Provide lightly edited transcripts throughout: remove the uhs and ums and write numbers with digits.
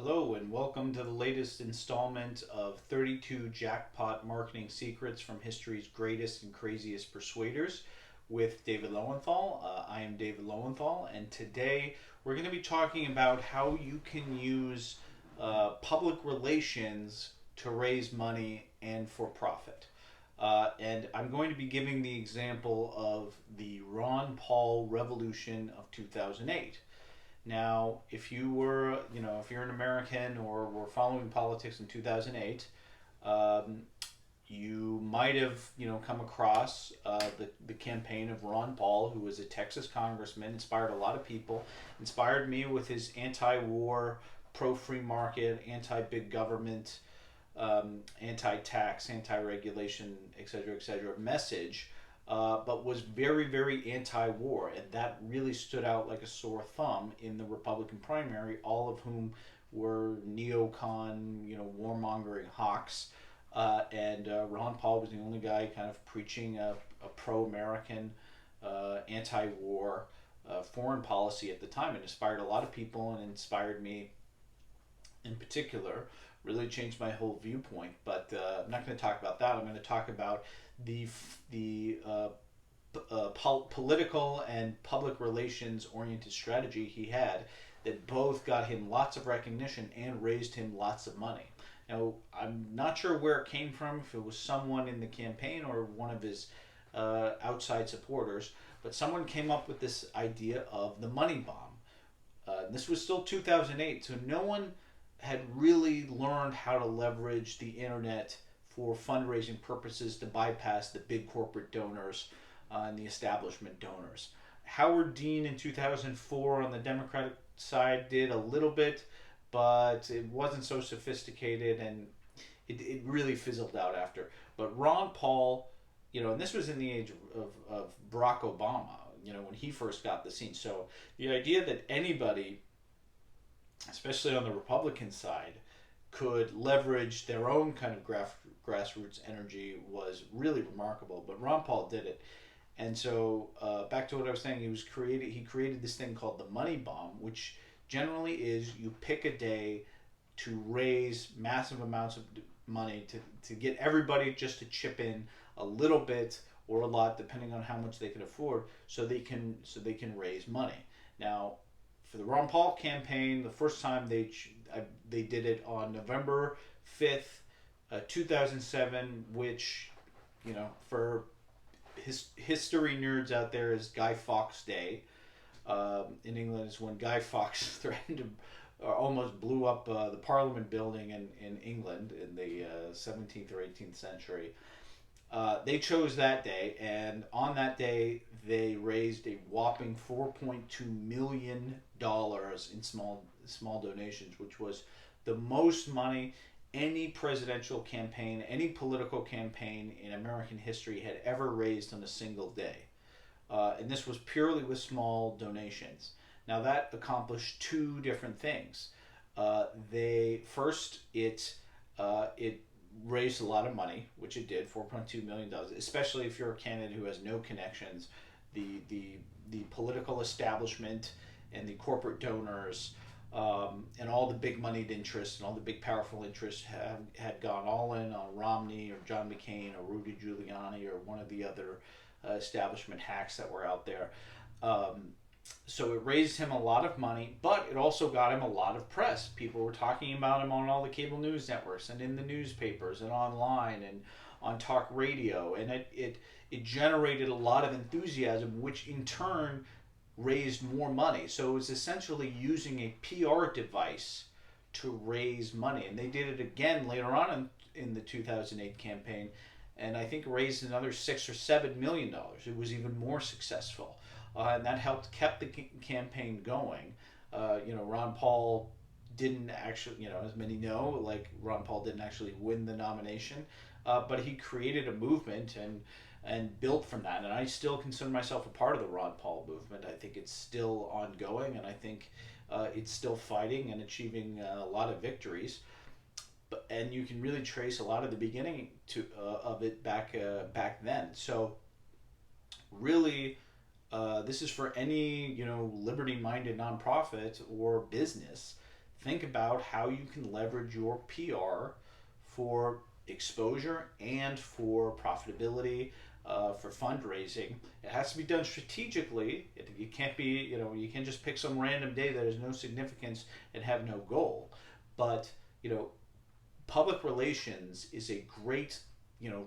Hello and welcome to the latest installment of 32 Jackpot Marketing Secrets from History's Greatest and Craziest Persuaders with David Lowenthal. I am David Lowenthal, and today we're going to be talking about how you can use public relations to raise money and for profit. And I'm going to be giving the example of the Ron Paul Revolution of 2008. Now, if you were, if you're an American or were following politics in 2008, um, you might have, come across the campaign of Ron Paul, who was a Texas congressman, inspired a lot of people, inspired me with his anti-war, pro-free market, anti-big government, anti-tax, anti-regulation, etc., message, but was very, very anti-war, and that really stood out like a sore thumb in the Republican primary. All of whom were neocon, warmongering hawks, and Ron Paul was the only guy kind of preaching a pro-American, anti-war foreign policy at the time. It inspired a lot of people and inspired me in particular, really changed my whole viewpoint. But I'm not going to talk about that. I'm going to talk about the political and public relations oriented strategy he had that both got him lots of recognition and raised him lots of money. Now, I'm not sure where it came from, if it was someone in the campaign or one of his outside supporters, but someone came up with this idea of the money bomb. This was still 2008, so no one had really learned how to leverage the internet for fundraising purposes to bypass the big corporate donors and the establishment donors. Howard Dean in 2004 on the Democratic side did a little bit, but it wasn't so sophisticated, and it really fizzled out after. But Ron Paul, and this was in the age of Barack Obama, when he first got the scene. So the idea that anybody, especially on the Republican side, could leverage their own kind of grassroots energy was really remarkable. But Ron Paul did it, and so back to what I was saying, he created this thing called the money bomb, which generally is you pick a day to raise massive amounts of money to get everybody just to chip in a little bit or a lot, depending on how much they can afford, so they can raise money. Now, for the Ron Paul campaign, the first time they did it on November 5th, 2007, which, for history nerds out there, is Guy Fawkes Day. In England, is when Guy Fawkes threatened to almost blew up the Parliament building in England in the 17th or 18th century. They chose that day, and on that day, they raised a whopping $4.2 million in small donations, which was the most money any presidential campaign, any political campaign in American history had ever raised on a single day. And this was purely with small donations. Now that accomplished two different things. It raised a lot of money, which it did, $4.2 million. Especially if you're a candidate who has no connections, the political establishment and the corporate donors, and all the big moneyed interests and all the big powerful interests had gone all in on Romney or John McCain or Rudy Giuliani or one of the other establishment hacks that were out there. So it raised him a lot of money, but it also got him a lot of press. People were talking about him on all the cable news networks and in the newspapers and online and on talk radio, and it generated a lot of enthusiasm, which in turn raised more money. So it was essentially using a PR device to raise money, and they did it again later on in the 2008 campaign, and I think raised another $6 or $7 million. It was even more successful, and that helped kept the campaign going. Ron Paul didn't actually, as many know, like Ron Paul didn't actually win the nomination, but he created a movement and built from that. And I still consider myself a part of the Ron Paul movement. I think it's still ongoing, and I think it's still fighting and achieving a lot of victories. And you can really trace a lot of the beginning of it back then. So really, this is for any liberty-minded nonprofit or business think about how you can leverage your PR for exposure and for profitability, for fundraising. It has to be done strategically. You can't be, you can't just pick some random day that has no significance and have no goal. But, public relations is a great,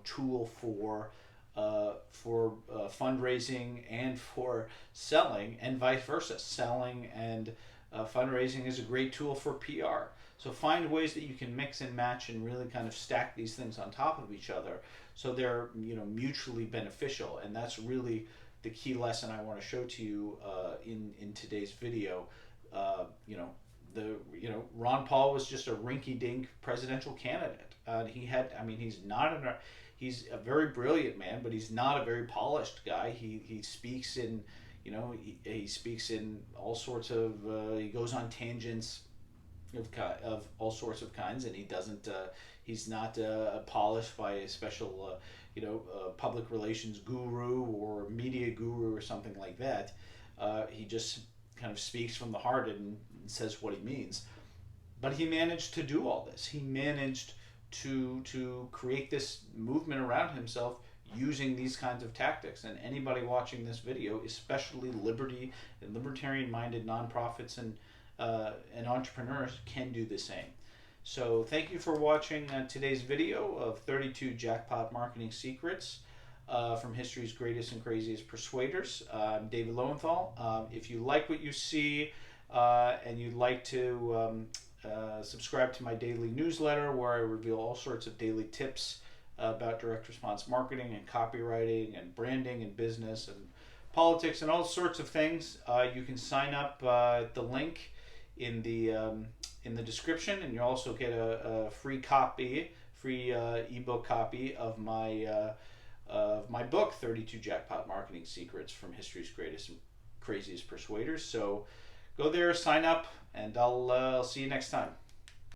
tool for fundraising and for selling, and vice versa. Selling and fundraising is a great tool for PR. So find ways that you can mix and match and really kind of stack these things on top of each other, so they're mutually beneficial. And that's really the key lesson I want to show to you in today's video. Ron Paul was just a rinky-dink presidential candidate. He's a very brilliant man, but he's not a very polished guy. He speaks in, he speaks in all sorts of, he goes on tangents of all sorts of kinds, and he's not polished by a special, public relations guru or media guru or something like that. He just kind of speaks from the heart and says what he means. But he managed to do all this. He managed to create this movement around himself using these kinds of tactics. And anybody watching this video, especially libertarian-minded nonprofits and entrepreneurs, can do the same. So thank you for watching today's video of 32 Jackpot Marketing Secrets from history's greatest and craziest persuaders. I'm David Lowenthal. If you like what you see and you'd like to subscribe to my daily newsletter, where I reveal all sorts of daily tips about direct response marketing and copywriting and branding and business and politics and all sorts of things, you can sign up at the link in the description, and you also get a free ebook copy of my book, 32 Jackpot Marketing Secrets from history's greatest and craziest persuaders. So go there, sign up, and I'll see you next time.